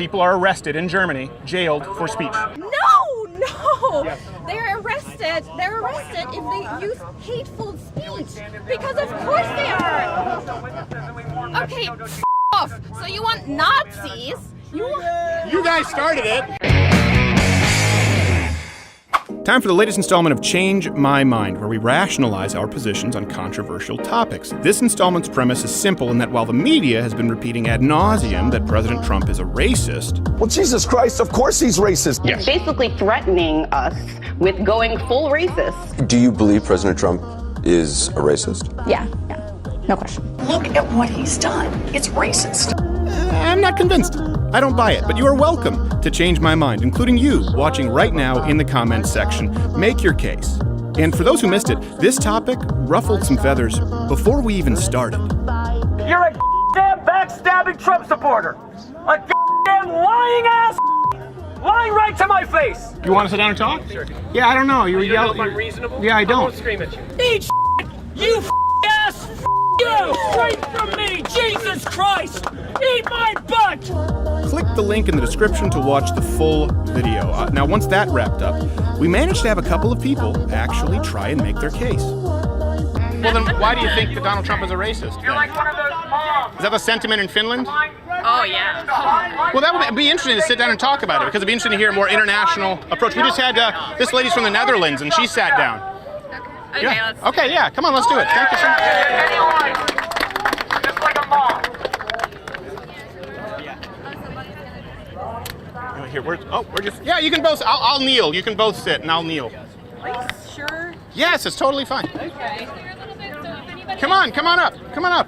people are arrested in Germany, jailed for speech. No! Yes. They're arrested if they use hateful speech. Because of course they are. Okay, off. So you want Nazis? You guys started it. Time for the latest installment of Change My Mind, where we rationalize our positions on controversial topics. This installment's premise is simple in that while the media has been repeating ad nauseum that President Trump is a racist... Well, Jesus Christ, of course he's racist. Yes. Basically threatening us with going full racist. Do you believe President Trump is a racist? Yeah, no question. Look at what he's done. It's racist. I'm not convinced. I don't buy it, but you are welcome to change my mind, including you watching right now in the comments section. Make your case. And for those who missed it, this topic ruffled some feathers before we even started. You're a damn backstabbing Trump supporter. A damn lying ass, lying right to my face. You want to sit down and talk? Sure. Yeah, I don't know. You yell. If I'm reasonable? Yeah, I don't. I won't scream at you. Eat you ass. You straight from me, Jesus Christ! Eat my butt! Click the link in the description to watch the full video. Now, once that wrapped up, we managed to have a couple of people actually try and make their case. Well, then why do you think that Donald Trump is a racist? You're like one of those moms. Is that the sentiment in Finland? Oh, yeah. Well, that would be interesting to sit down and talk about it, because it'd be interesting to hear a more international approach. We just had this lady's from the Netherlands, and she sat down. Okay, Yeah. Okay, yeah, come on, let's do it. Thank you so much. Just like a mom. Here, we're just, yeah, you can both, I'll kneel. You can both sit, and I'll kneel. Are you sure? Yes, it's totally fine. Okay. Come on up.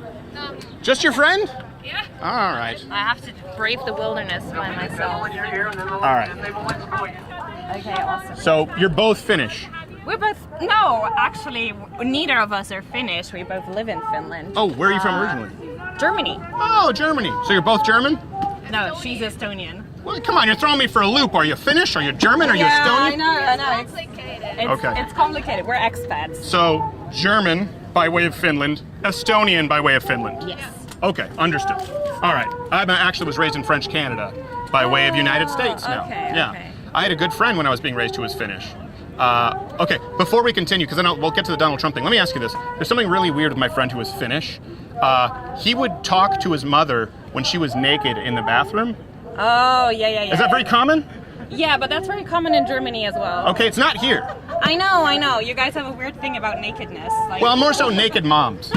Just your friend? Yeah. All right. I have to brave the wilderness by myself. All right. Okay, awesome. So, you're both Finnish? We're both, no, actually, neither of us are Finnish. We both live in Finland. Oh, where are you from originally? Germany. Oh, Germany. So you're both German? No, she's Estonian. Well, come on, you're throwing me for a loop. Are you Finnish? Are you German? Are you Estonian? I know. It's complicated. Okay. It's complicated. We're expats. So, German by way of Finland, Estonian by way of Finland. Yes. Okay, understood. All right. I actually was raised in French Canada by way of United States now. Okay, yeah. okay. I had a good friend when I was being raised who was Finnish. Okay, before we continue, because then we'll get to the Donald Trump thing, let me ask you this. There's something really weird with my friend who was Finnish. He would talk to his mother when she was naked in the bathroom. Oh, yeah. Is that very common? Yeah, but that's very common in Germany as well. Okay, it's not here. I know. You guys have a weird thing about nakedness. Like... Well, more so naked moms.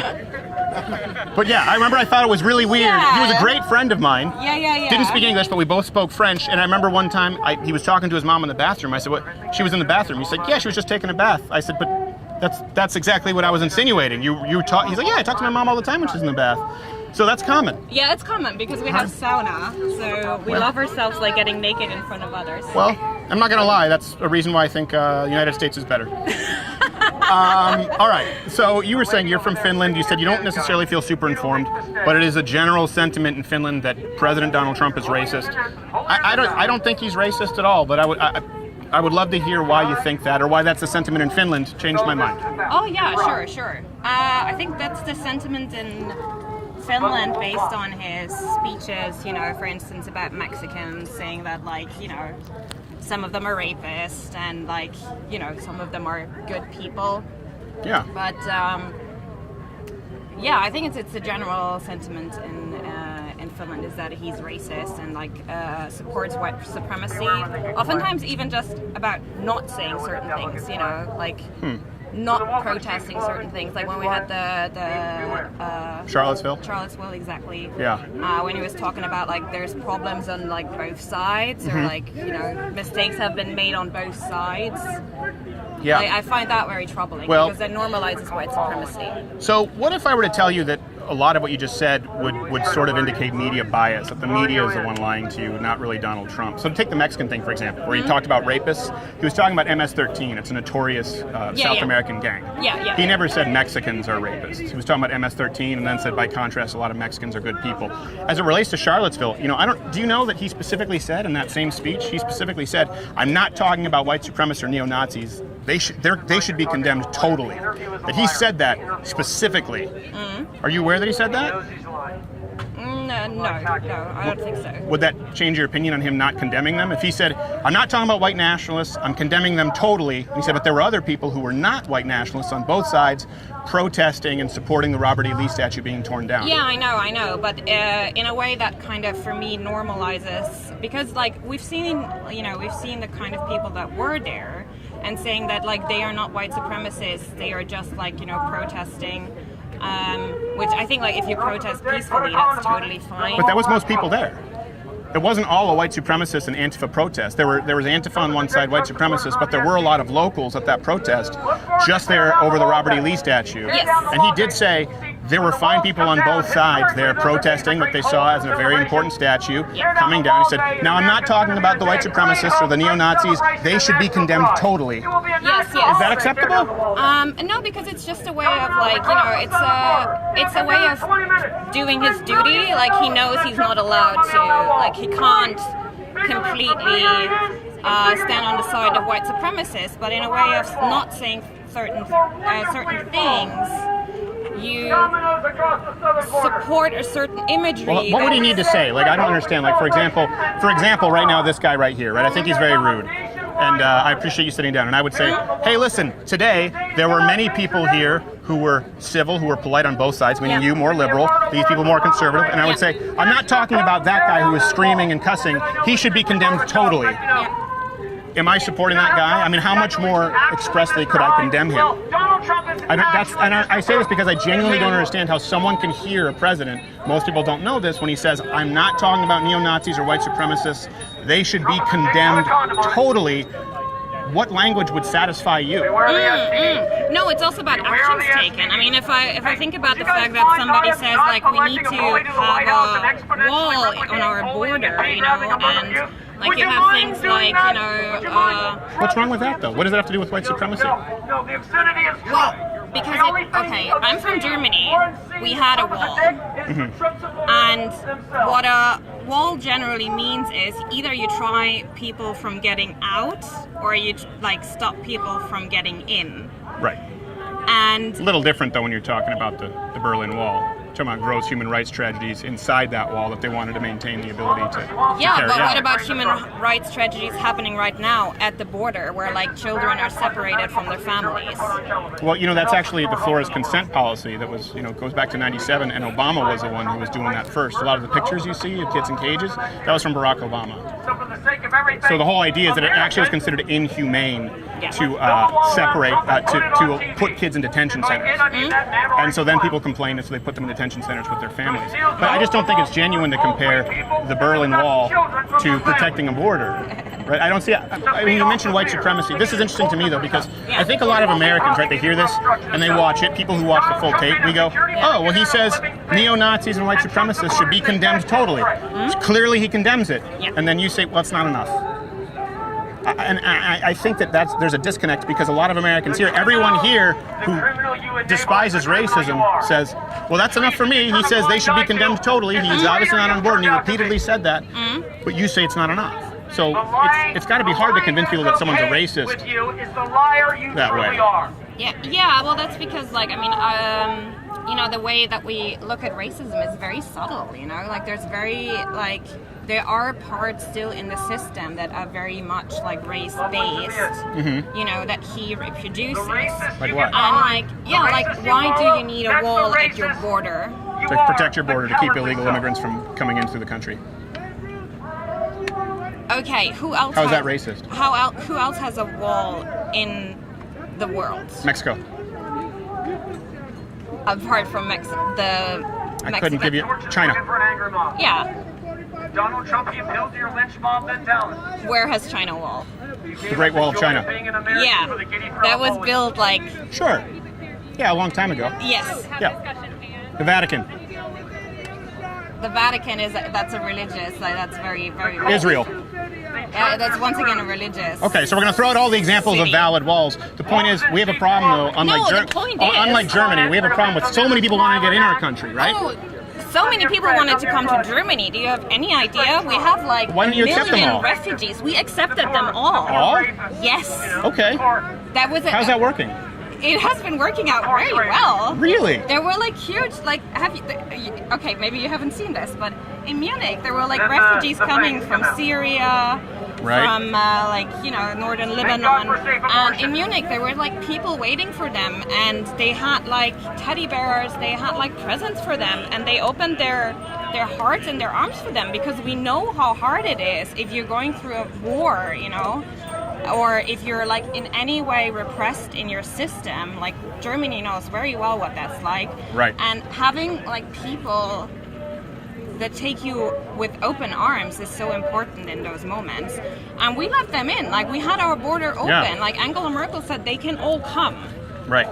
But yeah, I remember I thought it was really weird. Yeah. He was a great friend of mine. Yeah. Didn't speak English, but we both spoke French. And I remember one time he was talking to his mom in the bathroom. I said, "What? She was in the bathroom." He said, "Yeah, she was just taking a bath." I said, "But that's exactly what I was insinuating. You talk." He's like, "Yeah, I talk to my mom all the time when she's in the bath." So that's common. Yeah, it's common because we have sauna, so we love ourselves like getting naked in front of others. Well, I'm not gonna lie. That's a reason why I think the United States is better. All right. So you were saying you're from Finland. You said you don't necessarily feel super informed, but it is a general sentiment in Finland that President Donald Trump is racist. I don't think he's racist at all, but I would love to hear why you think that, or why that's a sentiment in Finland. Changed my mind. Oh yeah, sure. I think that's the sentiment in Finland based on his speeches, for instance, about Mexicans, saying that, some of them are rapists and, some of them are good people. Yeah. But, I think it's a general sentiment in Finland is that he's racist and, supports white supremacy. Oftentimes even just about not saying certain things, not protesting certain things, like when we had the Charlottesville, exactly. Yeah. When he was talking about there's problems on both sides, or mistakes have been made on both sides. Yeah. I find that very troubling because it normalizes white supremacy. So what if I were to tell you that a lot of what you just said would sort of indicate media bias, that the media is the one lying to you, not really Donald Trump? So take the Mexican thing, for example, where he talked about rapists. He was talking about MS-13. It's a notorious South American gang. Yeah. He never said Mexicans are rapists. He was talking about MS-13 and then said, by contrast, a lot of Mexicans are good people. As it relates to Charlottesville, do you know that he specifically said in that same speech, he specifically said, I'm not talking about white supremacists or neo-Nazis. They should be condemned totally. That he said that specifically. Are you aware that he said that? No, I don't think so. Would that change your opinion on him not condemning them? If he said, I'm not talking about white nationalists, I'm condemning them totally. And he said, but there were other people who were not white nationalists on both sides protesting and supporting the Robert E. Lee statue being torn down. Yeah, I know. But in a way that kind of, for me, normalizes, because like we've seen the kind of people that were there and saying that like they are not white supremacists, they are just like, protesting. Which I think, like, if you protest peacefully, that's totally fine. But that was most people there. It wasn't all a white supremacist and Antifa protest. There was Antifa on one side, white supremacists, but there were a lot of locals at that protest just there over the Robert E. Lee statue. Yes. And he did say there were fine people on both sides there protesting what they saw as a very important statue coming down. He said, now I'm not talking about the white supremacists or the neo-Nazis. They should be condemned totally. Yes. Is that acceptable? No, because it's just a way of like, it's a way of doing his duty. Like he knows he's not allowed to, like he can't completely stand on the side of white supremacists, but in a way of not saying certain things, you support a certain imagery. Well, what would he need to say? Like, I don't understand. Like, for example, right now, this guy right here, right? I think he's very rude. And I appreciate you sitting down. And I would say, hey, listen, today there were many people here who were civil, who were polite on both sides, meaning you more liberal, these people more conservative. And I would say, I'm not talking about that guy who was screaming and cussing. He should be condemned totally. Am I supporting that guy? I mean, how much more expressly could I condemn him? I say this because I genuinely don't understand how someone can hear a president, most people don't know this, when he says, I'm not talking about neo-Nazis or white supremacists, they should be condemned totally. What language would satisfy you? No, it's also about actions taken. I mean, if I think about the fact that somebody says, like, we need to have a wall on our border, and like you have things like, What's wrong with that, though? What does that have to do with white supremacy? Well, because I'm from Germany. We had a wall. And what a wall generally means is either you try people from getting out or you like stop people from getting in. Right. And It's a little different, though, when you're talking about the Berlin Wall. Talking about gross human rights tragedies inside that wall that they wanted to maintain the ability to carry but out. what about human rights tragedies happening right now at the border where like children are separated from their families? Well, that's actually the Flores consent policy that was, goes back to 97, and Obama was the one who was doing that first. A lot of the pictures you see of kids in cages, that was from Barack Obama. So the whole idea is that it actually was considered inhumane to separate, to put kids in detention centers. And so then people complained, and so they put them in detention centers with their families. But I just don't think it's genuine to compare the Berlin Wall to protecting a border. Right? I don't see. I mean, you mentioned white supremacy. This is interesting to me, though, because I think a lot of Americans, right, they hear this and they watch it. People who watch the full tape, we go, oh, well, he says neo-Nazis and white supremacists should be condemned totally. Clearly, he condemns it. And then you say, well, it's not enough. And I think that there's a disconnect because a lot of Americans here, everyone here who despises racism says, well, that's enough for me. He says they should be condemned totally. He's obviously not on board, and he repeatedly said that. But you say it's not enough. So it's got to be hard to convince people that someone's a racist that way. Yeah. Well, that's because, like, I mean, the way that we look at racism is very subtle. Like there's there are parts still in the system that are very much like race-based. That he reproduces. Like what? And why do you need a wall at your border? To protect your border, to keep illegal immigrants from coming in through the country. Okay, who else? How is that racist? Who else has a wall in the world? Mexico. Apart from I couldn't give you China. Yeah. Donald Trump, he appealed to your lynch mob mentality. Where has China wall? The Great Wall of China. Yeah. That was built like. Sure. Yeah, a long time ago. Yes. Yeah. The Vatican. The Vatican that's a religious, that's very, very. Israel. That's once again a religious. Okay, so we're going to throw out all the examples of valid walls. The point is, we have a problem, though. Unlike Germany, we have a problem with so many people wanting to get in our country, right? Oh, so many people wanted to come to Germany. Do you have any idea? We have like Why don't you accept them all? refugees. We accepted them all. All? Yes. Okay. That was it. How's that working? it has been working out very well. Really? There were like huge, like, okay, maybe you haven't seen this, but in Munich there were like refugees coming from Syria, from northern Lebanon, and in Munich there were like people waiting for them, and they had like teddy bears, they had like presents for them, and they opened their hearts and their arms for them, because we know how hard it is if you're going through a war, or if you're like in any way repressed in your system. Like Germany knows very well what that's like. Right. And having like people that take you with open arms is so important in those moments. And we let them in. Like we had our border open. Yeah. Like Angela Merkel said they can all come. Right.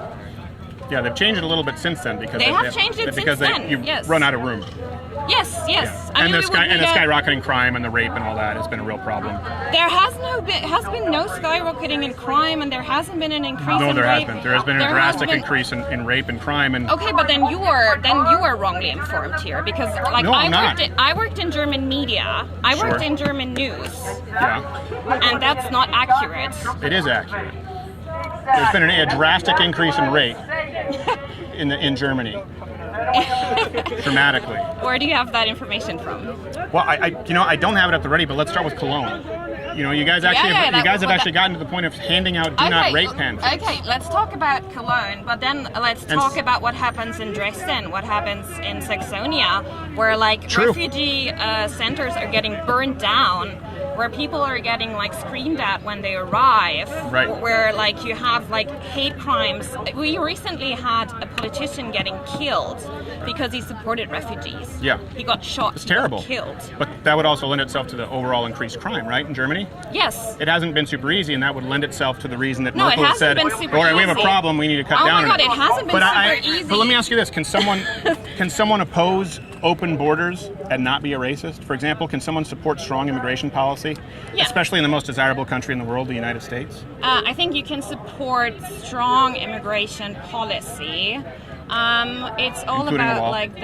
Yeah, they've changed it a little bit since then because they have changed it since then. You've yes. run out of room. Yes. Yeah. I mean, the skyrocketing crime and the rape and all that has been a real problem. There has been no skyrocketing in crime, and there hasn't been an increase in rape. No, there has been. There has been a drastic increase in rape and crime. And okay, but then you are wrongly informed here, because like no, I worked in German media. I worked in German news. Yeah. And that's not accurate. It is accurate. There's been a drastic increase in rape in Germany. Dramatically. Where do you have that information from? Well, I don't have it at the ready, but let's start with Cologne. You guys have actually gotten to the point of handing out do not rape pamphlets. Okay, let's talk about Cologne, but then let's talk about what happens in Dresden, what happens in Saxonia, where like refugee centers are getting burned down, where people are getting like screamed at when they arrive, where like you have like hate crimes. We recently had a politician getting killed because he supported refugees. Yeah. He got shot. It's terrible. Killed. But that would also lend itself to the overall increased crime, right, in Germany? Yes. It hasn't been super easy, and that would lend itself to the reason that No, Merkel it hasn't said, been super all right, we have a easy. problem, we need to cut down on Oh my God, it hasn't been super easy. But let me ask you this, can someone oppose open borders and not be a racist? For example, can someone support strong immigration policy, especially in the most desirable country in the world, the United States? I think you can support strong immigration policy. It's all including a about wall? like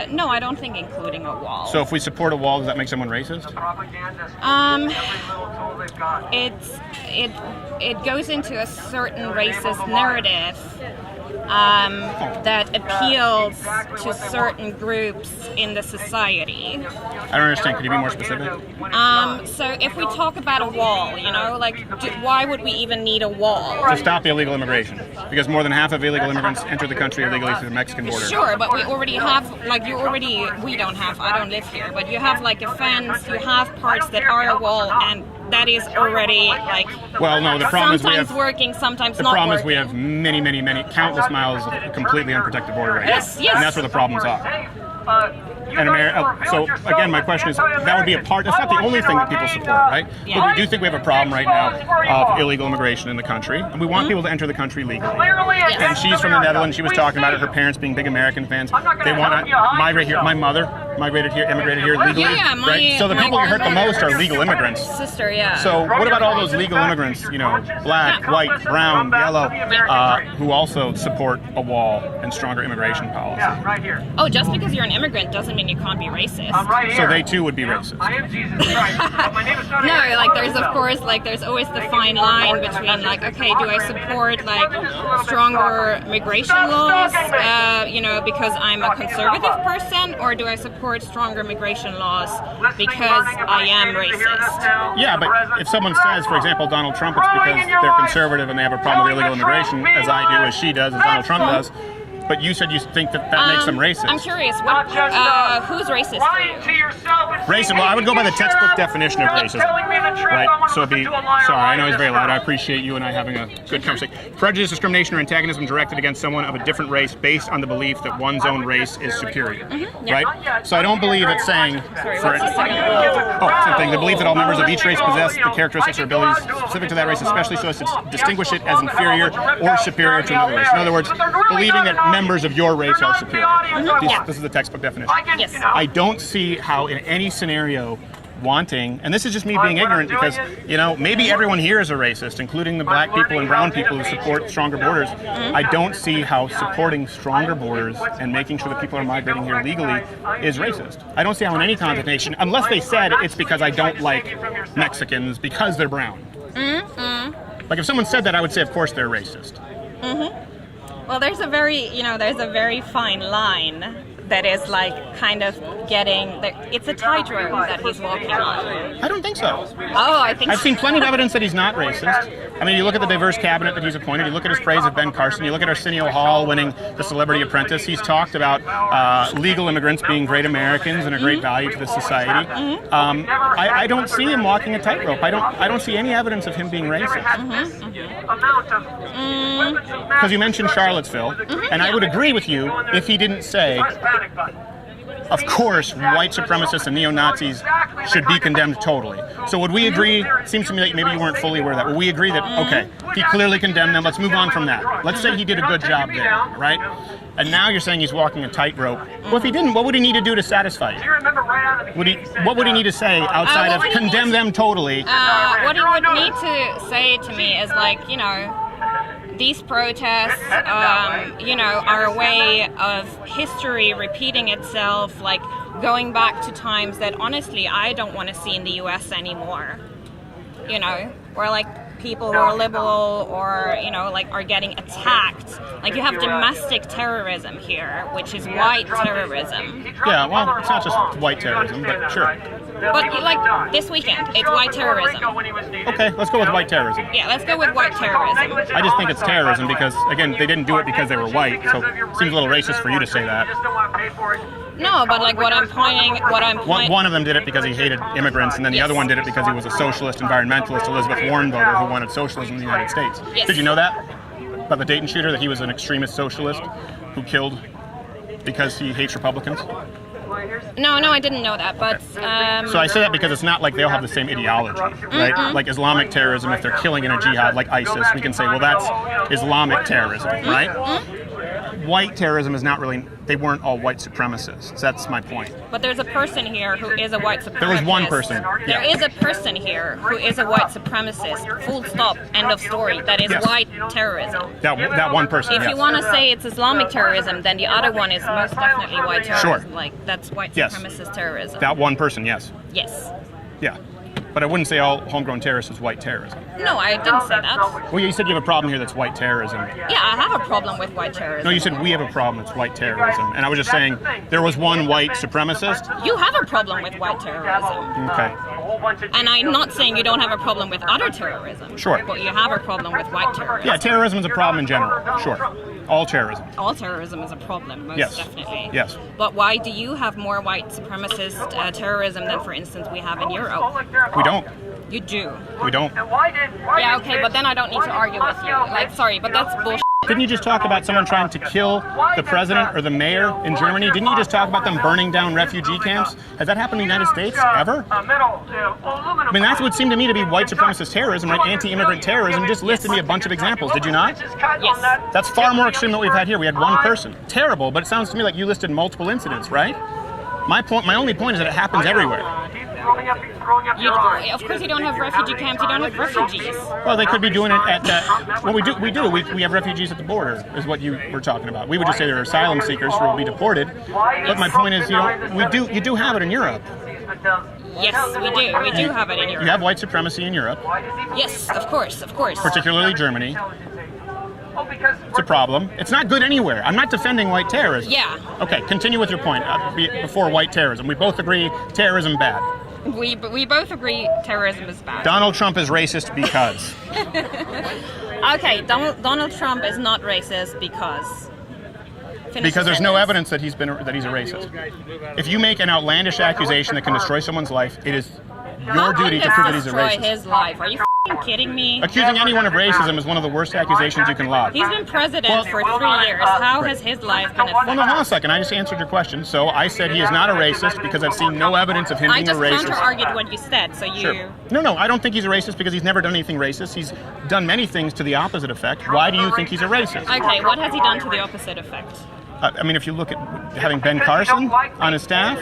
no, I don't think including a wall. So if we support a wall, does that make someone racist? It goes into a certain racist narrative that appeals to certain groups in the society. I don't understand. Could you be more specific? So if we talk about a wall, why would we even need a wall? To stop the illegal immigration. Because more than half of illegal immigrants enter the country illegally through the Mexican border. Sure, but we already have, we don't have, I don't live here, but you have like a fence, you have parts that are a wall, and that is already like well, no, the problem is sometimes working, sometimes not working. The problem is we have many, many, many, countless miles of completely unprotected border right now. Yes. And that's where the problems are. And so again, my question is, that would be a part. That's not the only thing that people support, right? Yeah. But we do think we have a problem right now of illegal immigration in the country, and we want people to enter the country legally. Yes. And she's from the Netherlands. She was talking about it. Her parents being big American fans. They want to migrate here. My mother immigrated here legally. Right? So the people who hurt the most are legal immigrants. Sister, yeah. So what about all those legal immigrants? Black, white, brown, yellow, who also support a wall and stronger immigration policy. Yeah, right here. Oh, just because you're an immigrant doesn't mean you can't be racist. I'm right here. So they too would be racist. I am Jesus Christ. But my name is not No, like there's of course there's always the fine line between like, okay, do I support like stronger immigration laws, because I'm a conservative person, or do I support stronger immigration laws because I am racist? Yeah, but if someone says, for example, Donald Trump, it's because they're conservative and they have a problem with illegal immigration, as I do, as she does, as Donald Trump does. But you said you think that makes them racist. I'm curious, who's racist for you? Racist? Well, I would go by the textbook definition of racism. Right? So it'd be, sorry, I know he's very loud. I appreciate you and I having a good conversation. Prejudice, discrimination, or antagonism directed against someone of a different race based on the belief that one's own race is superior. Right? So I don't believe it's saying, the belief that all members of each race possess the characteristics or abilities specific to that race, especially so as to distinguish it as inferior or superior to another race. In other words, believing that members of your race are superior. This is the textbook definition. Yes. I don't see how in any scenario wanting, and this is just me being ignorant because, maybe everyone here is a racist, including the black people and brown people who support stronger borders. I don't see how supporting stronger borders and making sure that people are migrating here legally is racist. I don't see how in any connotation, unless they said it's because I don't like Mexicans because they're brown. Like if someone said that, I would say, of course they're racist. Well, there's a very fine line that is like kind of it's a tightrope that he's walking on. I don't think so. Oh, I think I've seen plenty of evidence that he's not racist. I mean, you look at the diverse cabinet that he's appointed, you look at his praise of Ben Carson, you look at Arsenio Hall winning the Celebrity Apprentice. He's talked about legal immigrants being great Americans and a great value to the society. I don't see him walking a tightrope. I don't see any evidence of him being racist. Because you mentioned Charlottesville, and I would agree with you if he didn't say, of course, white supremacists and neo-Nazis should be condemned totally. So would we agree, it seems to me like maybe you weren't fully aware of that, would we agree that, okay, he clearly condemned them, let's move on from that. Let's say he did a good job there, right? And now you're saying he's walking a tightrope. Well, if he didn't, what would he need to do to satisfy you? What would he need to say outside of condemn them totally? What he would need to say to me is like, these protests, are a way of history repeating itself, like going back to times that honestly I don't want to see in the US anymore. Where like people who are liberal or, are getting attacked. Like you have domestic terrorism here, which is white terrorism. Yeah, well, it's not just white terrorism, but sure. But like this weekend, it's white terrorism. Okay, let's go with white terrorism. Yeah, let's go with white terrorism. I just think it's terrorism because, again, they didn't do it because they were white, so it seems a little racist for you to say that. No, but like what I'm pointing. One of them did it because he hated immigrants, and then the other one did it because he was a socialist environmentalist, Elizabeth Warren voter who wanted socialism in the United States. Yes. Did you know that? About the Dayton shooter, that he was an extremist socialist who killed because he hates Republicans? No, I didn't know that, but... So I say that because it's not like they all have the same ideology, right? Like Islamic terrorism, if they're killing in a jihad like ISIS, we can say, well, that's Islamic terrorism, right? White terrorism is not really... They weren't all white supremacists. That's my point. But there's a person here who is a white supremacist. There was one person. There is a person here who is a white supremacist. Full stop. End of story. That is white terrorism. That one person, If you want to say it's Islamic terrorism, then the other one is most definitely white terrorism. Sure. Like, that's white supremacist terrorism. That one person, yes. Yes. Yeah. But I wouldn't say all homegrown terrorists is white terrorism. No, I didn't say that. Well, you said you have a problem here that's white terrorism. Yeah, I have a problem with white terrorism. No, you said we have a problem that's white terrorism. And I was just saying there was one white supremacist. You have a problem with white terrorism. Okay. And I'm not saying you don't have a problem with other terrorism. Sure. But you have a problem with white terrorism. Yeah, terrorism is a problem in general. Sure. All terrorism. All terrorism is a problem, most definitely. Yes. But why do you have more white supremacist terrorism than, for instance, we have in Europe? We don't. You do. We don't. Yeah, okay, but then I don't need to argue with you. Like, sorry, but that's bullshit. Didn't you just talk about someone trying to kill the president or the mayor in Germany? Didn't you just talk about them burning down refugee camps? Has that happened in the United States ever? I mean, that would seem to me to be white supremacist terrorism, right? Anti-immigrant terrorism. You just listed me a bunch of examples, did you not? Yes. That's far more extreme than what we've had here. We had one person. Terrible, but it sounds to me like you listed multiple incidents, right? My only point is that it happens everywhere. Of course you don't have refugee camps, you don't have refugees. Well, they could be doing it at that. Well, we have refugees at the border, is what you were talking about. We would just say they're asylum seekers who will be deported. But my point is, you do have it in Europe. Yes, we do. We do have it in Europe. You have white supremacy in Europe. Yes, of course. Particularly Germany. It's a problem. It's not good anywhere. I'm not defending white terrorism. Yeah. Okay, continue with your point before white terrorism. We both agree terrorism bad. We both agree terrorism is bad. Donald Trump is racist because. Okay, Donald Trump is not racist because. Because there's no evidence that he's a racist. If you make an outlandish accusation that can destroy someone's life, it is your duty to prove that he's a racist. His life? Are you kidding me? Accusing anyone of racism is one of the worst accusations you can lodge. He's been president for 3 years. How has his life been affected? Well, no, hold on a second. I just answered your question. So I said he is not a racist because I've seen no evidence of him being a racist. I just counter-argued what you said, so you... Sure. No, I don't think he's a racist because he's never done anything racist. He's done many things to the opposite effect. Why do you think he's a racist? Okay, what has he done to the opposite effect? I mean, if you look at having Ben Carson on his staff,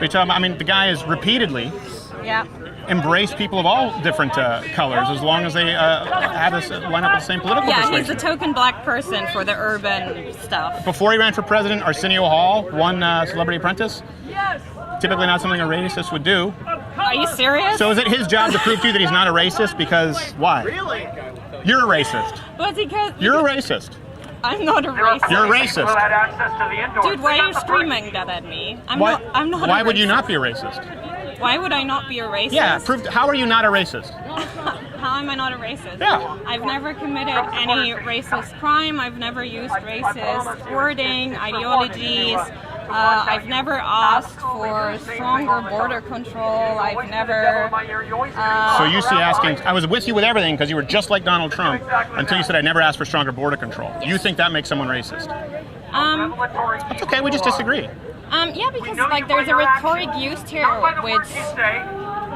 the guy has repeatedly embraced people of all different colors as long as they line up with the same political persuasion. Yeah, he's a token black person for the urban stuff. Before he ran for president, Arsenio Hall won Celebrity Apprentice. Typically not something a racist would do. Are you serious? So is it his job to prove to you that he's not a racist? Because why? Really? You're a racist. Well, because you're a racist. I'm not a racist. You're a racist. Dude, why are you screaming that at me? I'm Why, not. I'm not. why a would you racist. not be a racist? Why would I not be a racist? Yeah, how are you not a racist? How am I not a racist? Yeah. I've never committed any racist crime. I've never used racist wording, ideologies. I've never asked for stronger border control. I've never. So you see asking, I was with you with everything because you were just like Donald Trump until you said I never asked for stronger border control. Yes. You think that makes someone racist? That's okay, we just disagree. Yeah, because like there's a rhetoric used here which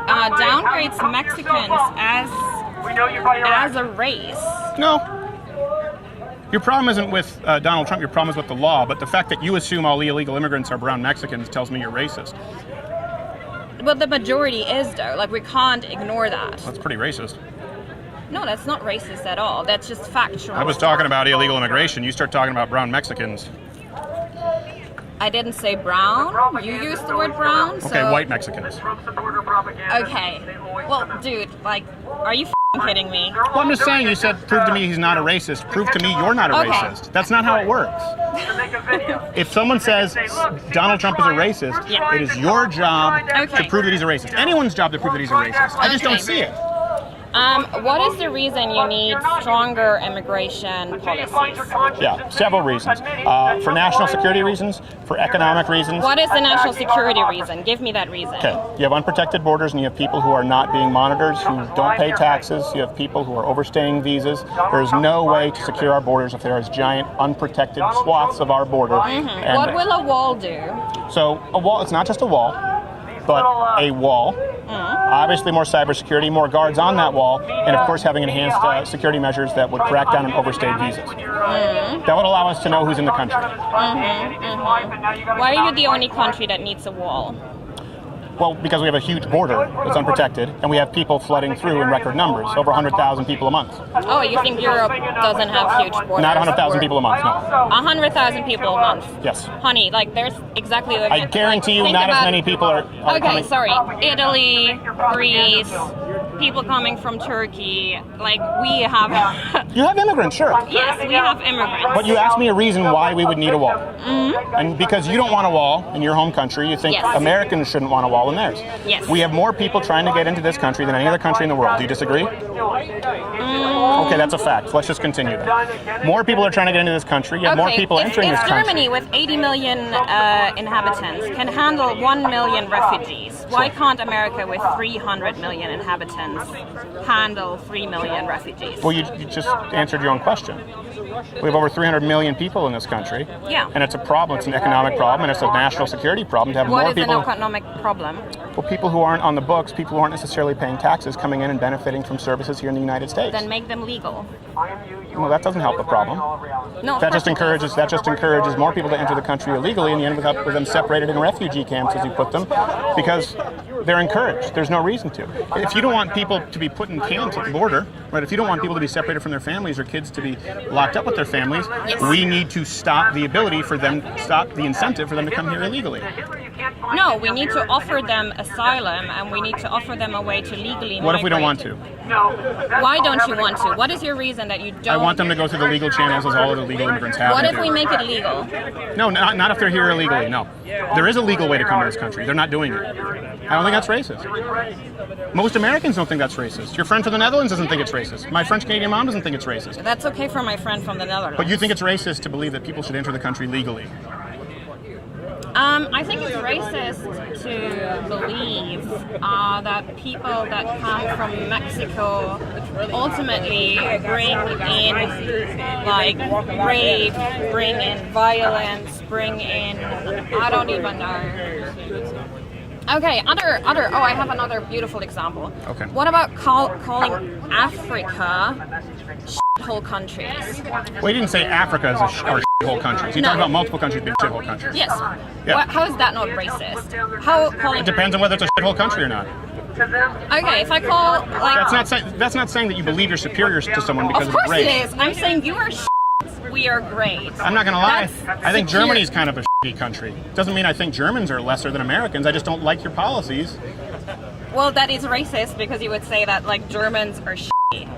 downgrades Mexicans as a race. No. Your problem isn't with Donald Trump, your problem is with the law, but the fact that you assume all illegal immigrants are brown Mexicans tells me you're racist. But the majority is though, like we can't ignore that. That's pretty racist. No, that's not racist at all. That's just factual. I was talking about illegal immigration, you start talking about brown Mexicans. I didn't say brown. You used the word brown. So... Okay, white Mexicans. Okay. Well, dude, like, are you f***ing kidding me? Well, I'm just saying, you said, prove to me he's not a racist. Prove to me you're not a racist. That's not how it works. If someone says Donald Trump is a racist, Yeah. it is your job to Okay. prove that he's a racist. Anyone's job to prove that he's a racist. I just Okay. don't see it. What is the reason you need stronger immigration policies? Yeah, several reasons. For national security reasons, for economic reasons. What is the national security reason? Give me that reason. Okay, you have unprotected borders and you have people who are not being monitored, who don't pay taxes. You have people who are overstaying visas. There is no way to secure our borders if there is giant unprotected swaths of our border. And What will a wall do? so a wall, it's not just a wall, but a wall. Obviously more cybersecurity, more guards on that wall, and of course having enhanced security measures that would crack down on overstayed visas. That would allow us to know who's in the country. Why are you the only country that needs a wall? Well, because we have a huge border that's unprotected, and we have people flooding through in record numbers, over 100,000 people a month. Oh, you think Europe doesn't have huge borders? Not 100,000 people a month, no. 100,000 people a month. Yes. Honey, like there's exactly the. I guarantee you think not as about- many people are Okay, coming. sorry. Italy, Greece, people coming from Turkey. Like we have. You have immigrants, sure. Yes, we have immigrants. But you asked me a reason why we would need a wall. And because you don't want a wall in your home country, you think Yes. Americans shouldn't want a wall in theirs. Yes. We have more people trying to get into this country than any other country in the world. Do you disagree? Okay, that's a fact. Let's just continue then. More people are trying to get into this country. You have more people entering this if country. Germany, with 80 million inhabitants, can handle 1 million refugees, why can't America, with 300 million inhabitants, handle 3 million refugees? Well, you just answered your own question. We have over 300 million people in this country. Yeah. And it's a problem. It's an economic problem, and it's a national security problem to have What more is people. an economic problem? Well, people who aren't on the books, people who aren't necessarily paying taxes, coming in and benefiting from services here in the United States. Then make them legal. Well, that doesn't help the problem. No, That just encourages more people to enter the country illegally, and you end up with them separated in refugee camps, as you put them, because they're encouraged. There's no reason to. If you don't want people to be put in camps at the border, right? If you don't want people to be separated from their families or kids to be locked up with their families, we need to stop the incentive for them to come here illegally. No, we need to offer them asylum, and we need to offer them a way to legally What if we don't want migrate. to? Why don't you want to? What is your reason that you don't? I want them to go through the legal channels as all of the legal immigrants have. What to if do. we make it legal? No, not if they're here illegally, no. There is a legal way to come to this country. They're not doing it. I don't think that's racist. Most Americans don't think that's racist. Your friend from the Netherlands doesn't think it's racist. My French-Canadian mom doesn't think it's racist. That's okay for my friend from the Netherlands. But you think it's racist to believe that people should enter the country legally. I think it's racist to believe that people that come from Mexico ultimately bring in like rape, bring in violence, bring in I don't even know. Okay, I have another beautiful example. Okay. What about calling Africa shithole countries? Well, you didn't say Africa is are shithole countries. You No. talked about multiple countries being shithole countries. Yes. Yeah. How is that not racist? How calling It depends on whether it's a shithole country or not. Okay, if I call like That's not saying that you believe you're superior to someone because of of course race. it is. I'm saying you are we are great. I'm not going to lie. That's I think secure. Germany's kind of a shitty country. Doesn't mean I think Germans are lesser than Americans. I just don't like your policies. Well, that is racist because you would say that like Germans are shitty.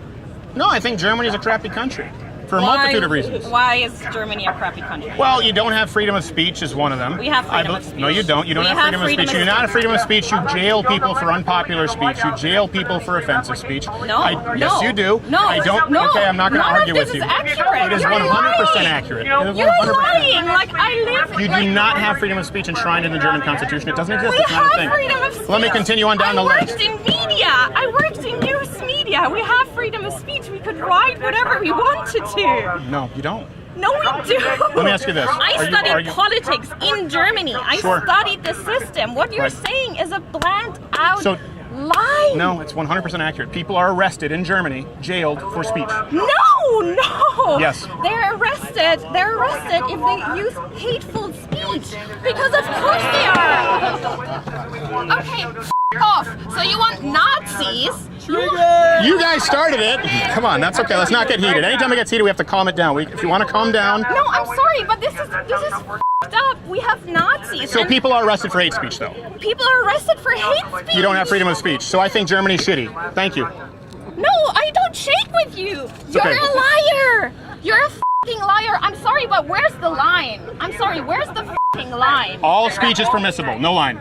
No, I think Germany's a crappy country. for a multitude of reasons. Why is Germany a crappy country? Well, you don't have freedom of speech is one of them. We have freedom of speech. No, you don't. You don't have freedom of speech. You do not have freedom of speech. You jail people for unpopular speech. You jail people for offensive speech. No. Yes, you do. No. I don't. No. Okay, I'm not going to argue with you. None of this is accurate. It is You're 100% lying. accurate. It is You're 100% lying. Like, I live... You do not have freedom of speech enshrined in the German Constitution. It doesn't exist. We It's not a have thing. freedom of speech. Let me continue on down the list. I worked in media. I worked in news media. We have freedom of speech. We could write whatever we wanted to. No, you don't. No, we do. Let me ask you this. I studied politics in Germany. I Sure. studied the system. What you're Right. saying is a bland out So- lie. No, it's 100% accurate. People are arrested in Germany, jailed for speech. No. Yes. They're arrested if they use hateful speech. Because of course they are. Okay, f*** off. So you want Nazis? You guys started it. Come on, that's okay. Let's not get heated. Anytime it gets heated, we have to calm it down. If you want to calm down. No, I'm sorry, but this is f***ed up. We have Nazis. So and people are arrested for hate speech, though. people are arrested for hate speech. You don't have freedom of speech. So I think Germany's shitty. Thank you. No, I don't shake with you. You're okay. a liar. You're a f***ing liar. I'm sorry, but where's the line? I'm sorry, where's the f***ing line? All speech is permissible. No line.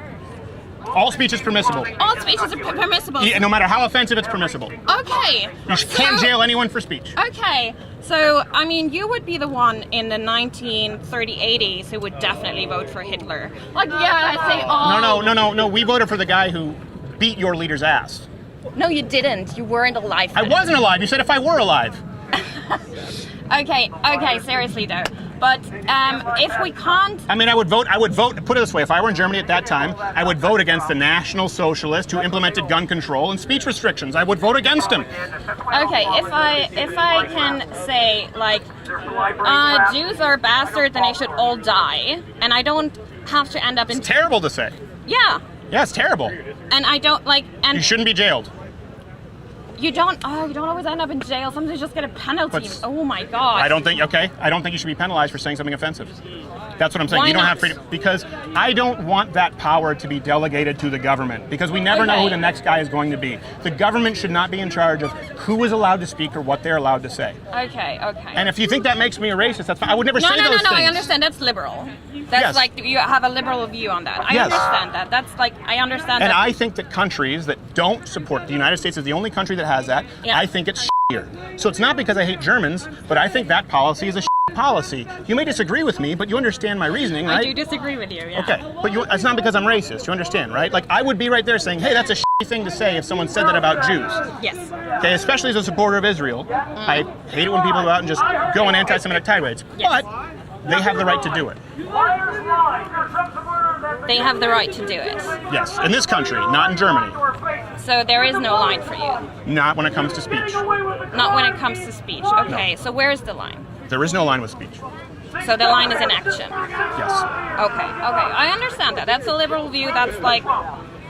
All speech is permissible. All speeches are permissible. No matter how offensive, it's permissible. Okay. You can't jail anyone for speech. Okay. So, I mean, you would be the one in the 1930s who would definitely vote for Hitler. Like, yeah, I'd say, oh. No. We voted for the guy who beat your leader's ass. No, you didn't. You weren't alive. I wasn't alive. You said if I were alive. Okay, seriously though. But if we can't... I mean, I would vote, put it this way, if I were in Germany at that time, I would vote against the National Socialists who implemented gun control and speech restrictions. I would vote against them. Okay, if I can say, like, Jews are bastards and they should all die, and I don't have to end up in... It's terrible to say. Yeah. Yeah, it's terrible. And I don't, like... And You shouldn't be jailed. you don't always end up in jail. Sometimes you just get a penalty. But Oh my god. I don't think you should be penalized for saying something offensive. That's what I'm saying. Why You don't not? have freedom because I don't want that power to be delegated to the government because we never know who the next guy is going to be. The government should not be in charge of who is allowed to speak or what they're allowed to say. Okay. And if you think that makes me a racist, that's fine. I would never say those things. No, I understand. That's liberal. That's Yes. like, you have a liberal view on that. I Yes. understand that. That's like, I understand And that. I think that countries that don't support, the United States is the only country that has that. Yeah. I think it's shittier. So it's not because I hate Germans, but I think that policy is a policy. You may disagree with me, but you understand my reasoning, right? I do disagree with you, yeah. Okay, but it's not because I'm racist. You understand, right? Like I would be right there saying, "Hey, that's a shitty thing to say if someone said that about Jews." Yes. Okay, especially as a supporter of Israel, I hate it when people go out and just go on anti-Semitic tirades. Yes. But they have the right to do it. They have the right to do it. Yes, in this country, not in Germany. So there is no line for you. Not when it comes to speech. Not when it comes to speech. Okay, so where's the line? There is no line with speech. So the line is in action. Yes. Okay. I understand that. That's a liberal view. That's like,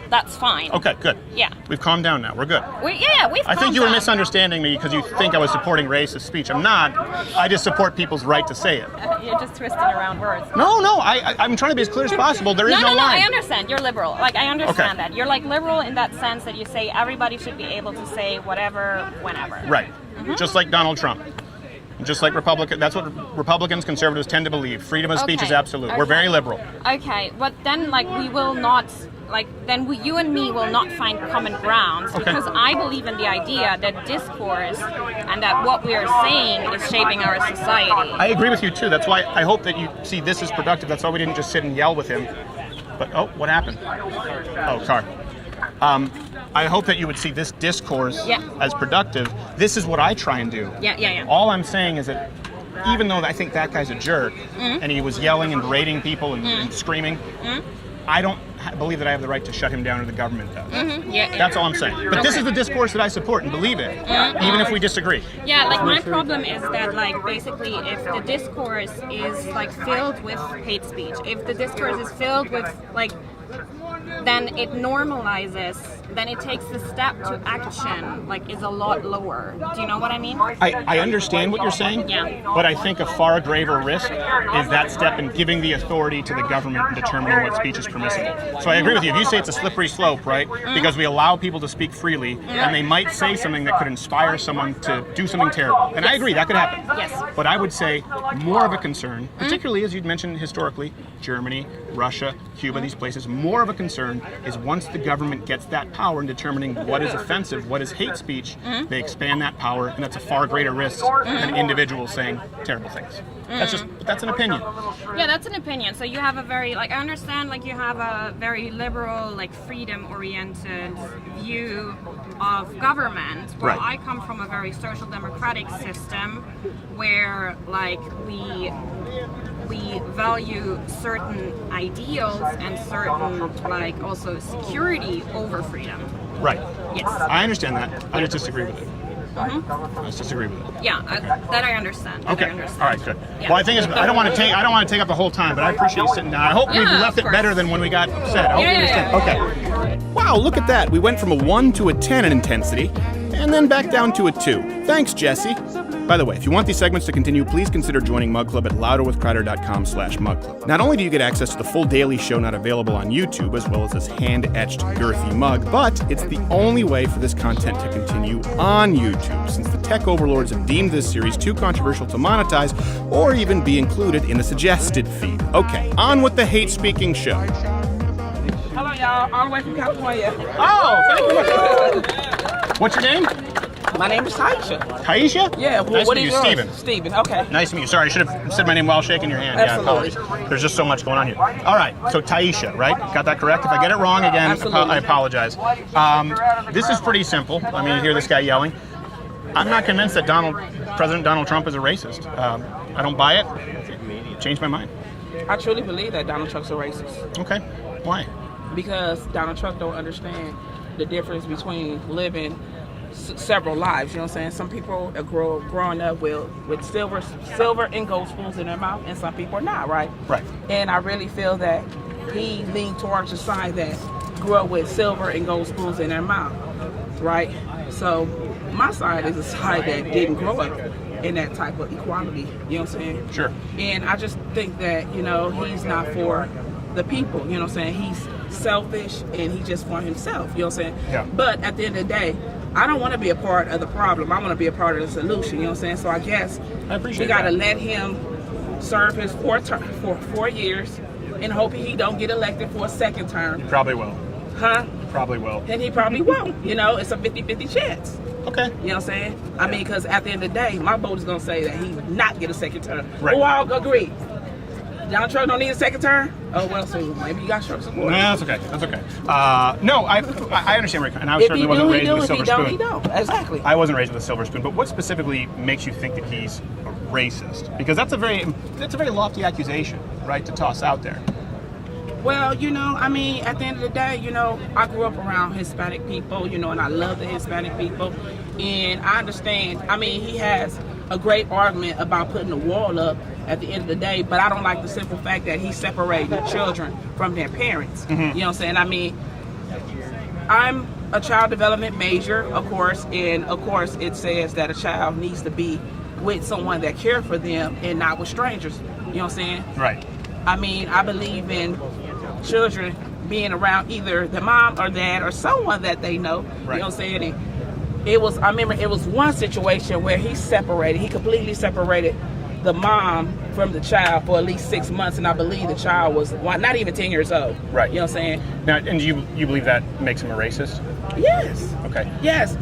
that's fine. Okay, good. Yeah. We've calmed down now. We're good. We've I think you were calmed down. misunderstanding me because you think I was supporting racist speech. I'm not. I just support people's right to say it. You're just twisting around words. No, I'm trying to be as clear as possible. There is no No, line. I understand. You're liberal. Like, I understand Okay. that. You're like liberal in that sense that you say everybody should be able to say whatever, whenever. Right. Just like Donald Trump. Just like Republicans. That's what Republicans, conservatives tend to believe. Freedom of speech is absolute. We're very liberal. Okay, but then, like, we will not, like, you and me will not find common grounds because I believe in the idea that discourse and that what we are saying is shaping our society. I agree with you too. That's why I hope that you see this as productive. That's why we didn't just sit and yell with him. But what happened? Oh, car. I hope that you would see this discourse as productive. This is what I try and do. Yeah. All I'm saying is that even though I think that guy's a jerk and he was yelling and berating people and screaming, I don't believe that I have the right to shut him down or the government does. That's all I'm saying. But this is the discourse that I support and believe in, even if we disagree. Yeah, like my problem is that, like, basically if the discourse is like filled with hate speech, if the discourse is filled with, like, then it normalizes then it takes the step to action, like, is a lot lower. Do you know what I mean? I understand what you're saying, Yeah. but I think a far graver risk is that step in giving the authority to the government and determining what speech is permissible. So I agree with you. If you say it's a slippery slope, right, because we allow people to speak freely, and they might say something that could inspire someone to do something terrible. And I agree, that could happen. Yes. But I would say more of a concern, particularly as you'd mentioned historically, Germany, Russia, Cuba, these places, more of a concern is once the government gets that power in determining what is offensive, what is hate speech, they expand that power, and that's a far greater risk than individuals saying terrible things. That's an opinion. Yeah, that's an opinion. So you have a very, like, I understand, like, you have a very liberal, like, freedom-oriented view of government. Where Right. I come from a very social democratic system where, like, we value certain ideals and certain, like, also security over freedom. Right. Yes. I understand that. I just disagree with it. I just disagree with it. Yeah, that I understand. Okay. I understand. All right. Good. Yeah. Well, I think I don't want to take up the whole time, but I appreciate you sitting down. I hope we've Yeah, left of it course. better than when we got upset. I hope you Yeah. understand. Okay. Wow, look at that. We went from a 1 to a 10 in intensity, and then back down to a 2. Thanks, Jesse. By the way, if you want these segments to continue, please consider joining Mug Club at louderwithcrowder.com/mugclub. Not only do you get access to the full daily show not available on YouTube, as well as this hand-etched girthy mug, but it's the only way for this content to continue on YouTube, since the tech overlords have deemed this series too controversial to monetize or even be included in the suggested feed. Okay, on with the hate-speaking show. Hello, y'all. All the way from California. Oh, thank you. What's your name? My name is Taisha. Taisha? Yeah. Nice what to meet is you, yours? Steven. Steven. Okay. Nice to meet you. Sorry, I should have said my name while shaking your hand. Absolutely. Yeah, apologies. There's just so much going on here. All right, so Taisha, right? Got that correct? If I get it wrong again, Absolutely. I apologize. This is pretty simple. I mean, you hear this guy yelling. I'm not convinced that President Donald Trump is a racist. I don't buy it. Changed my mind. I truly believe that Donald Trump's a racist Okay, why? because Donald Trump don't understand the difference between living several lives. You know what I'm saying? Some people are growing up with silver and gold spoons in their mouth, and some people are not. Right. Right. And I really feel that he leaned towards the side that grew up with silver and gold spoons in their mouth. Right. So my side is the side that didn't grow up in that type of equality. You know what I'm saying? Sure. And I just think that, he's not for the people. You know what I'm saying? He's selfish and he just for himself. You know what I'm saying? Yeah. But at the end of the day, I don't want to be a part of the problem. I want to be a part of the solution. You know what I'm saying? So I guess I appreciate we got to that. let him serve his 4 years and hope he don't get elected for a second term. Probably will. Huh? Probably will. And he probably won't. It's a 50-50 chance. Okay. You know what I'm saying? I mean, because at the end of the day, my vote is going to say that he not get a second term. Right. Who all agree? Donald Trump don't need a second term? Oh, well, so maybe you got Trump support. No, that's okay. That's okay. No, I understand where you're coming. And I If certainly he wasn't do, he raised do. with a If he silver don't, he spoon. don't. Exactly. I wasn't raised with a silver spoon, but what specifically makes you think that he's a racist? Because that's a very lofty accusation, right, to toss out there. Well, I mean, at the end of the day, I grew up around Hispanic people, and I love the Hispanic people. And I understand, I mean, he has a great argument about putting the wall up at the end of the day, but I don't like the simple fact that he's separating children from their parents. You know what I'm saying? I mean, I'm a child development major, of course, and of course it says that a child needs to be with someone that cares for them and not with strangers. You know what I'm saying? Right. I mean, I believe in children being around either the mom or dad or someone that they know. Right. You know what I'm saying? And I remember it was one situation where he completely separated the mom from the child for at least 6 months, and I believe the child was not even 10 years old. Right. You know what I'm saying? Now, and do you believe that makes him a racist? Yes. Okay. Yes.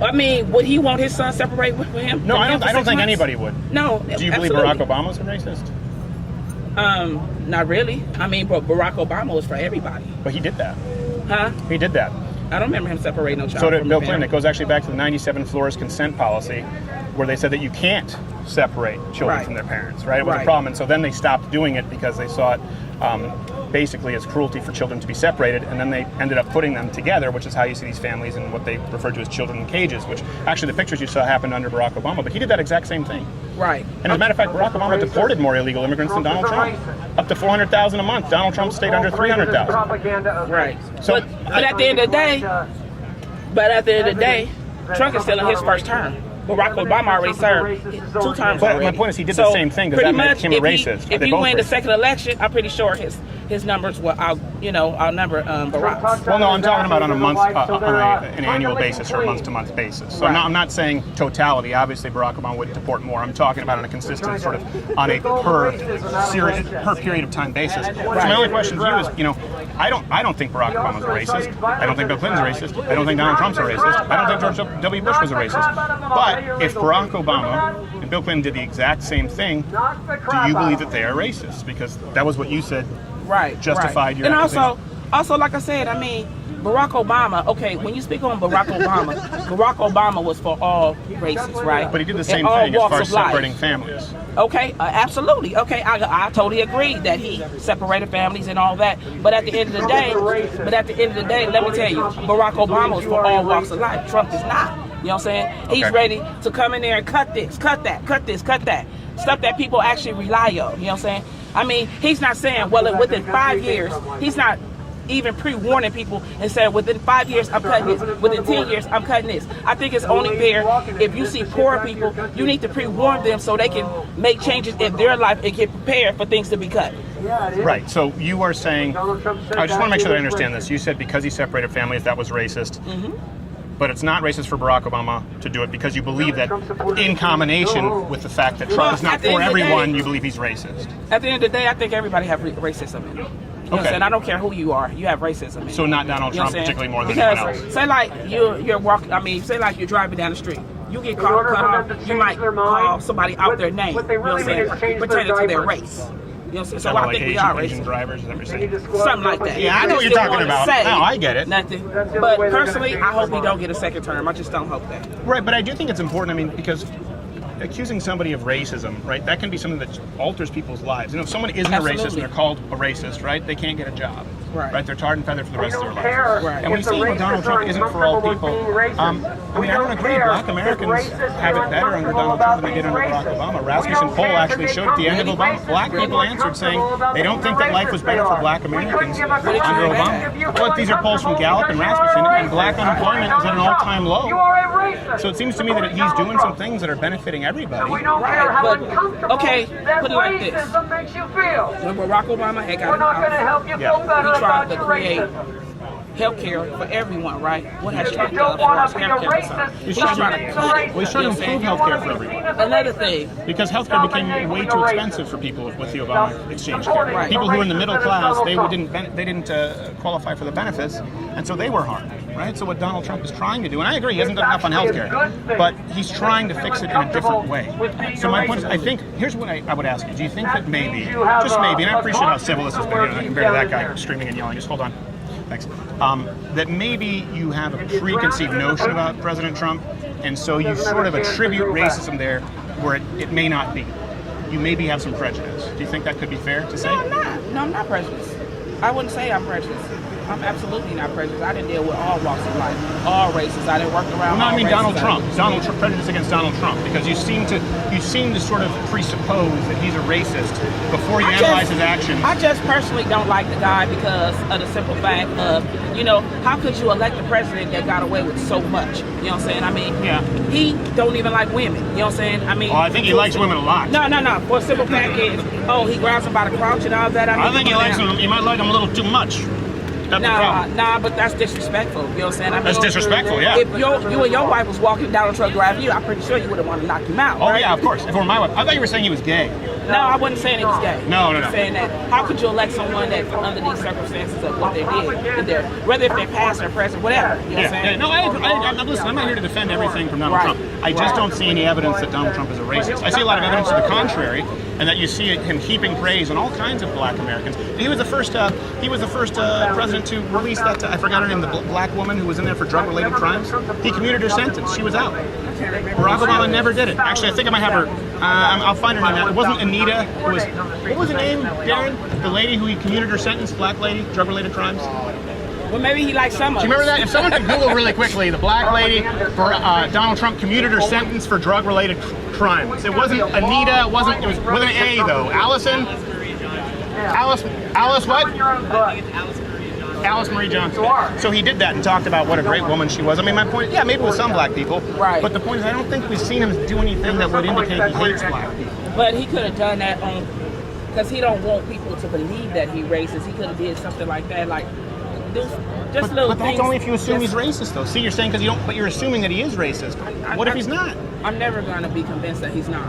I mean, would he want his son separate with him? No, from I him don't for 6 think months? anybody would. No. Do you believe absolutely. Barack Obama's a racist? Not really. I mean, but Barack Obama was for everybody. But he did that. Huh? He did that. I don't remember him separating no child So did from Bill the Clinton. parent. It goes actually back to the 97 Flores consent policy, where they said that you can't separate children Right. from their parents, right? It was a Right. problem. And so then they stopped doing it because they saw it basically as cruelty for children to be separated, and then they ended up putting them together, which is how you see these families and what they refer to as children in cages, which actually the pictures you saw happened under Barack Obama, but he did that exact same thing. Right. And as a matter of fact, Barack Obama deported more illegal immigrants than Donald Trump. Up to 400,000 a month. Donald Trump stayed under 300,000. Right. So but at the end of the day, But at the end of the day, Trump is still in his first term. Barack Obama already served 2 terms But already. my point is he did the same thing. Does that make him a racist? If he win the second election, I'm pretty sure his numbers will outnumber Barack's. Well, no, I'm talking about on a month, an annual basis or a month-to-month basis. So I'm not saying totality. Obviously, Barack Obama would deport more. I'm talking about on a consistent sort of on a per period of time basis. So my only question to you is, I don't think Barack Obama's a racist. I don't think Bill Clinton's a racist. I don't think Donald Trump's a racist. I don't think George W. Bush was a racist. But if Barack Obama and Bill Clinton did the exact same thing, do you believe that they are racist? Because that was what you said. Right. Justified your and accusation. also, like I said, I mean, Barack Obama. Okay, when you speak on Barack Obama was for all races, right? But he did the same thing as far as separating families. Okay, absolutely. Okay, I totally agree that he separated families and all that. But at the end of the day, let me tell you, Barack Obama was for all walks of life. Trump is not. You know what I'm saying? He's ready to come in there and cut this, cut that, cut this, cut that. Stuff that people actually rely on. You know what I'm saying? I mean, he's not saying, well, within 5 years, he's not even pre-warning people and saying, within 5 years, I'm cutting this. Within 10 years, I'm cutting this. I think it's only fair if you see poor people, you need to pre-warn them so they can make changes in their life and get prepared for things to be cut. Right. So you are saying, I just want to make sure that I understand this. You said because he separated families, that was racist. Mm-hmm. But it's not racist for Barack Obama to do it because you believe that in combination with the fact that Trump is not for everyone, you believe he's racist. At the end of the day, I think everybody have racism in it. You know what I'm saying? I don't care who you are, you have racism in it. So not Donald Trump particularly more than because anyone else. Say like you're walking, say like you're driving down the street. You get cut off, you might call somebody out their name, you know what I'm saying? Pertaining to their race. You know what I'm saying? So I think we are racist. Asian drivers, is that what you're saying? Something like that. Yeah, I know what you're talking about. No, I get it. Nothing. But personally, I hope he don't get a second term. I just don't hope that. Right, but I do think it's important, because accusing somebody of racism, right, that can be something that alters people's lives. If someone isn't a racist and they're called a racist, right, they can't get a job. Right? They're tarred and feathered for the rest of their lives. Right. And when you say Donald Trump isn't for all people, I don't agree. Black Americans have it better under Donald Trump than they did under Barack Obama. Rasmussen poll actually showed at the end of Obama, black people answered saying they don't think that life was better for black Americans under Obama. But these are polls from Gallup and Rasmussen, and black unemployment is at an all-time low. So it seems to me that he's doing some things that are benefiting everybody. Right, but, okay, put it like this. When Barack Obama had got in office, he tried to create health care for everyone, right? What has Trump done as far as health care concerned? He's trying to cut it. Well, he's trying to improve health care for everyone. Another thing. Because health care became way too expensive for people with the Obama exchange care. Right. People who were in the middle class, they didn't qualify for the benefits, and so they were harmed, right? So what Donald Trump is trying to do, and I agree, he hasn't done enough on health care, but he's trying to fix it in a different way. So my point is, I think, here's what I would ask you. Do you think that maybe, just maybe, and I appreciate how civil this has been, compared to that guy screaming and yelling, just hold on. Thanks. That maybe you have a preconceived notion about President Trump, and so you sort of attribute racism there where it may not be. You maybe have some prejudice. Do you think that could be fair to say? No, I'm not. No, I'm not prejudiced. I wouldn't say I'm prejudiced. I'm absolutely not prejudiced. I didn't deal with all walks of life, all races. I didn't work around. Well, no, I mean Donald Trump. Prejudice against Donald Trump, because you seem to sort of presuppose that he's a racist before you analyze his actions. I just personally don't like the guy because of the simple fact of, how could you elect a president that got away with so much? You know what I'm saying? I mean, he don't even like women. You know what I'm saying? I mean, I think he likes women a lot. No. For a simple fact is, he grabs them by the crotch and all that. I think he likes them. He might like them a little too much. Nah, but that's disrespectful. You know what I'm saying? I mean, that's disrespectful, yeah. If you and your wife was walking down the truck driving you, I'm pretty sure you would have wanted to knock him out. Oh, right? yeah, of course. If it were my wife. I thought you were saying he was gay. No, I wasn't saying he was gay. No. I'm saying that how could you elect someone that under these circumstances of what they did, whether if they're past or present, whatever. You know what I'm saying? No, I'm not here to defend everything from Donald Trump. I just don't see any evidence that Donald Trump is a racist. I see a lot of evidence to the contrary, and that you see him heaping praise on all kinds of black Americans. He was the first president to release that, I forgot her name, the black woman who was in there for drug-related crimes. He commuted her sentence. She was out. Barack Obama never did it. Actually, I think I might have her. I'll find her name. It wasn't Anita. What was her name, Darren? The lady who he commuted her sentence, black lady, drug-related crimes. Well, maybe he likes some of them. Do you remember that? If someone can Google really quickly, the black lady for Donald Trump commuted her sentence for drug-related crimes. It wasn't Anita. It was with an A though. Allison. Alice what? Alice Marie Johnson. You are. So he did that and talked about what a great woman she was. I mean, my point, yeah, maybe with some black people. Right. But the point is, I don't think we've seen him do anything that would indicate he hates black people. But he could have done that on, because he don't want people to believe that he racist. He could have did something like that, like just little But things. that's only if you assume he's racist, though. See, you're saying because you don't, but you're assuming that he is racist. What if he's not? I'm never going to be convinced that he's not.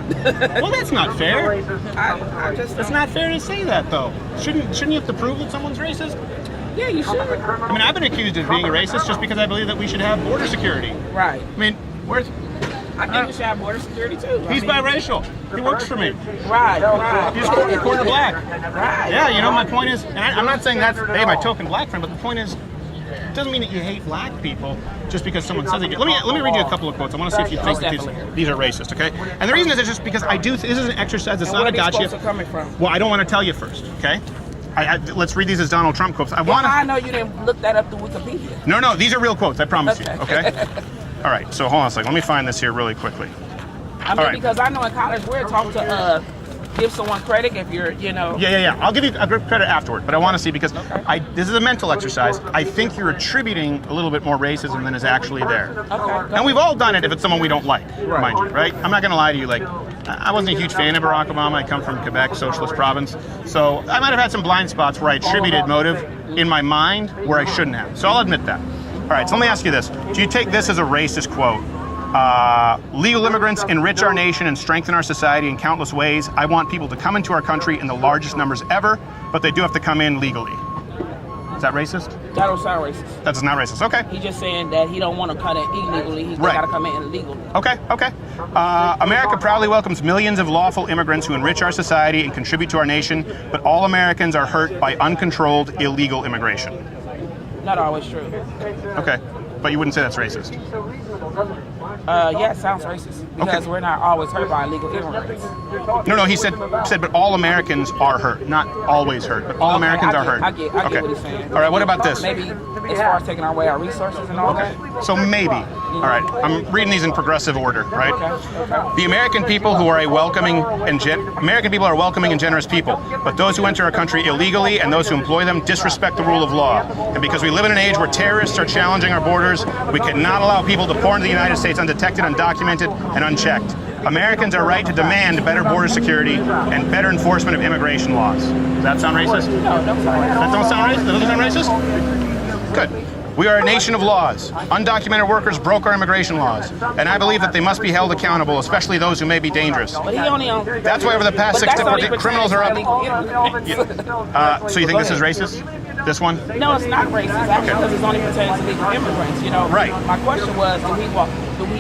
Well, that's not fair. I just It's not fair to say that, though. Shouldn't you have to prove that someone's racist? Yeah, you should. I mean, I've been accused of being a racist just because I believe that we should have border security. Right. I mean, where's... I think we should have border security too. He's biracial. He works for me. Right. He's quarter black. Right. Yeah, you know, my point is, and I'm not saying that's, hey, my token black friend, but the point is, it doesn't mean that you hate black people just because someone says it. Let me read you a couple of quotes. I want to see if you think that these are racist, okay? And the reason is just because this is an exercise. It's not a gotcha. Where are these quotes coming from? Well, I don't want to tell you first, okay? Let's read these as Donald Trump quotes. I know you didn't look that up through Wikipedia. No, these are real quotes. I promise you, Okay. okay? All right, so hold on a second. Let me find this here really quickly. I mean, because I know in college we're taught to give someone credit if you're, you know. Yeah. I'll give you a good credit afterward, but I want to see because this is a mental exercise. I think you're attributing a little bit more racism than is actually there. Okay. And we've all done it if it's someone we don't like, mind you, right? I'm not going to lie to you. Like, I wasn't a huge fan of Barack Obama. I come from Quebec, socialist province. So I might have had some blind spots where I attributed motive in my mind where I shouldn't have. So I'll admit that. All right, so let me ask you this. Do you take this as a racist quote? Legal immigrants enrich our nation and strengthen our society in countless ways. I want people to come into our country in the largest numbers ever, but they do have to come in legally. Is that racist? That don't sound racist. That's not racist. Okay. He's just saying that he don't want to come in illegally. He's Right. got to come in illegally. Okay. America proudly welcomes millions of lawful immigrants who enrich our society and contribute to our nation, but all Americans are hurt by uncontrolled illegal immigration. Not always true. Okay. But you wouldn't say that's racist. Yeah, it sounds racist because we're not always hurt by illegal immigrants. No, he said, but all Americans are hurt. Not always hurt, but all Americans are hurt. I get what he's saying. All right, what about this? Maybe as far as taking away our resources and all that. So maybe. All right, I'm reading these in progressive order, right? The American people who are American people are welcoming and generous people, but those who enter our country illegally and those who employ them disrespect the rule of law. And because we live in an age where terrorists are challenging our borders, we cannot allow people to pour into the United States undetected, undocumented, and unchecked. Americans are right to demand better border security and better enforcement of immigration laws. Does that sound racist? No, don't sound racist. That don't sound racist? That doesn't sound racist? Good. We are a nation of laws. Undocumented workers broke our immigration laws, and I believe that they must be held accountable, especially those who may be dangerous. But he only on. That's why over the past 6 different criminals are up. So you think this is racist? This one? No, it's not racist actually because it's only pertaining to legal immigrants. You know. Right. My question was, do we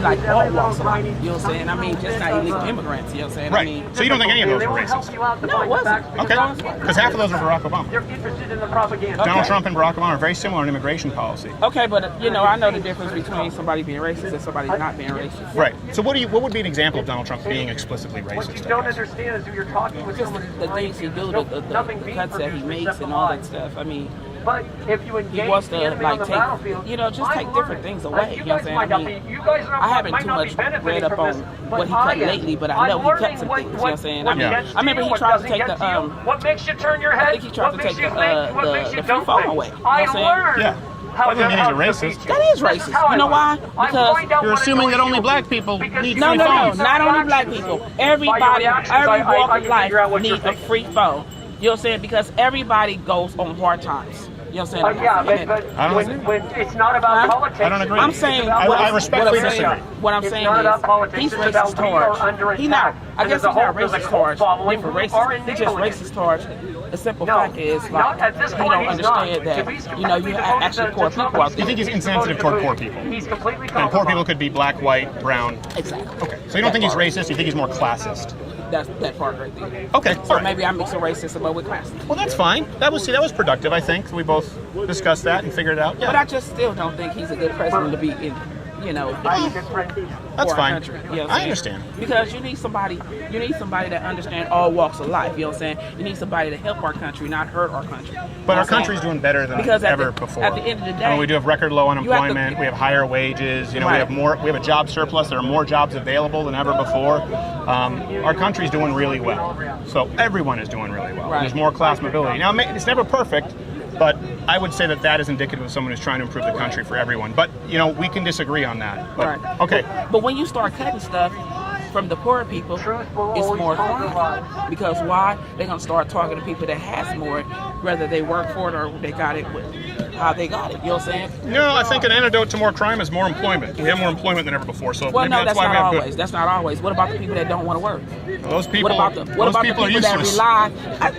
like all walks of life? You know what I'm saying? I mean, just not illegal immigrants. You know what I'm saying? Right. I mean, So you don't think any of those were racist? no, it wasn't. Okay. Because half of those are Barack Obama. They're interested in the propaganda. Donald Trump and Barack Obama are very similar in immigration policy. Okay, but you know, I know the difference between somebody being racist and somebody not being racist. Right. So what would be an example of Donald Trump being explicitly What you racist? don't understand is who you're talking with. Just Someone the things he do, the cuts that he makes and all that stuff. I mean, But if you engage he wants the to enemy on like the battlefield, take, you know, just take different things away. You know what I'm saying? might I not mean, be, you guys are, I haven't might too not be much benefiting read up from on this, what but he cut I am. lately, but I know I'm he cut learning some what- things. You know what what- I'm saying? what I mean, gets I remember to you, he what tried to doesn't take get the to you, what makes you turn your head, I think he tried what to makes take you the, think, what makes the you free don't phone think. away. You know I what I'm saying? learned Yeah. how Doesn't mean he's a to racist. defeat That is you. racist. How I You know why? learned. I Because find out You're what assuming annoys that only you. black people Because need No, free no, no, phones. not only black people. Everybody, reactions, every I walk of can life figure out what you're needs a thinking. free phone. You know what I'm saying? Because everybody goes on hard times. You know what I'm saying? Yeah, And- but I don't when it's not about Huh? politics. I don't agree. I'm saying, I what I'm respectfully saying- disagree. What I'm It's saying not is, about politics, he's it's about racist we are towards. under He not. attack. I And guess there's a he's not whole- there's a racist cult towards following different who races. are He's just enabling racist towards. The simple No, fact is, like, not at this he point, don't he's not. understand that, He's you know, you completely actually devoted poor to people Trump. out You there. think he's insensitive toward poor people? He's completely And poor people could be black, white, brown. Exactly. Okay. So you don't think he's racist? You think he's more classist? That's that part right there. Okay. So all right. maybe I'm mixing racism but with classism. Well, that's fine. That was productive. I think we both discussed that and figured it out. But Yeah. I just still don't think he's a good president to be in, you know, That's for our fine. country. You know what I'm I saying? understand. Because you need somebody that understands all walks of life. You know what I'm saying? You need somebody to help our country, not hurt our country. But our country's doing better than Because at ever the- before. at the end of the day, I mean, we do have record low you have to- unemployment. We have higher wages. You know, Right. we have a job surplus. There are more jobs available than ever before. Our country's doing really well. So everyone is doing really well. Right. There's more class mobility. Now, it's never perfect, But I would say that that is indicative of someone who's trying to improve the country for everyone. But, you know, we can disagree on that. But, Right. okay. But when you start cutting stuff from the poor people, it's more crime. Because why? They're going to start talking to people that has more, whether they work for it or they got it with how they got it. You know what I'm saying? No, I think an antidote to more crime is more employment. We have more employment than ever before. So Well, maybe no, that's that's why not we have always. good. That's not always. What about the people that don't want to work? Those people, What about the those people are people that useless. rely?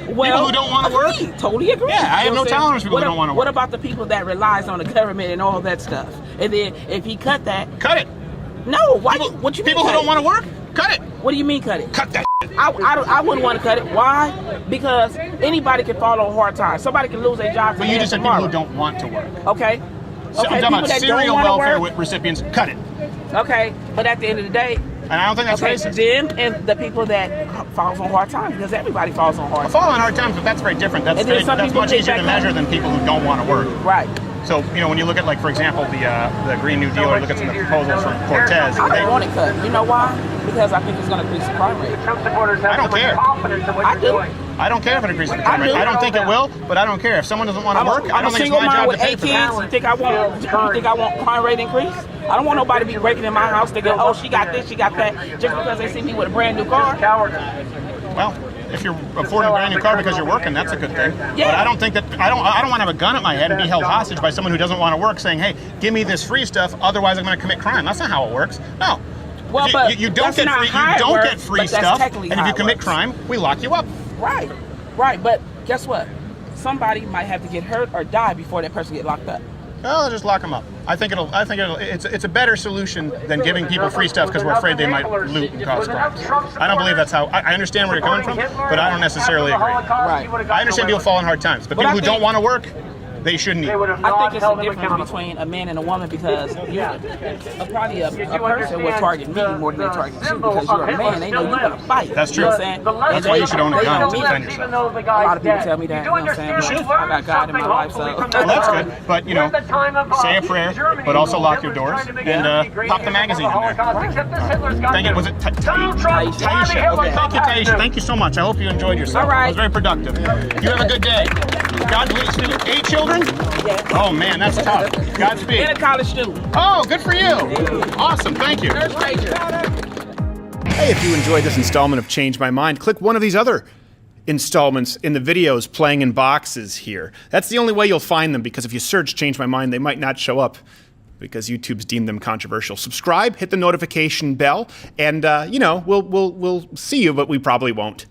People who don't wanna work? Totally agree. Yeah, I have You know no what I'm saying? tolerance for people who don't wanna What work. about the people that relies on the government and all that stuff? And then if he cut that, Cut it. no, why? People, What you mean? people who cut don't it? want to work, cut it. What do you mean cut it? Cut that. I wouldn't want to cut it. Why? Because anybody can fall on hard times. Somebody can lose their job. But you just said people who don't want to work. Okay. So Okay. I'm talking People about that serial don't want to welfare work. recipients. Cut it. Okay. But at the end of the day, And I don't think that's okay, racist. them and the people that falls on hard times, because everybody falls on hard I times. fall on hard times, but that's very different. That's And then some people much get easier to back up. measure than people who don't want to work. Right. So, you know, when you look at, like, for example, the Green New Deal, or look at some of the proposals from Cortez, I don't want it cut. You know why? Because I think it's going to increase the crime rate. I don't care. I do. I don't care if it increases the crime rate. do. I don't think it will, but I don't care. If someone doesn't want to work, I I'm don't a think it's single my mom job to with pay 8 for kids. that. You think I want crime rate increase? I don't want nobody to be breaking in my house thinking, oh, she got this, she got that, just because they see me with a brand new car. Well, if you're affording a brand new car because you're working, that's a good thing. Yeah. But I don't think that I don't want to have a gun at my head and be held hostage by someone who doesn't want to work, saying, "Hey, give me this free stuff, otherwise I'm going to commit crime." That's not how it works. No. Well, If but you don't that's get not free. how You it don't works, get free but that's stuff, technically and if how you it commit works. crime, we lock you up. Right, right. But guess what? Somebody might have to get hurt or die before that person get locked up. Well, just lock them up. I think it's a better solution than giving people free stuff because we're afraid they might loot and cause crimes. I don't believe that's how. I understand where you're coming from, but I don't necessarily agree. Right. I understand people fall in hard times, but But people I who don't think- want to work, they shouldn't eat. I think it's a difference between a man and a woman because probably a person would target me more than they target you because you're a man. They know you're going to fight. That's true. You know what I'm saying? That's why you should own a They gun know to me. defend yourself. A lot of people tell me that. You know what I'm saying? But I got God in my life, so. Well, that's good, but you know, say a prayer, but also lock your doors and pop the magazine in there. Thank you. Was it Taisha? Okay, thank you, Taisha. Thank you so much. I hope you enjoyed yourself. All right. It was very productive. You have a good day. God bless you. 8 children? Yeah. Oh man, that's tough. Godspeed. And a college student. Oh, good for you. Awesome. Thank you. Nurse major. Hey, if you enjoyed this installment of Change My Mind, click one of these other installments in the videos playing in boxes here. That's the only way you'll find them, because if you search Change My Mind, they might not show up because YouTube's deemed them controversial. Subscribe, hit the notification bell, and you know, we'll see you, but we probably won't.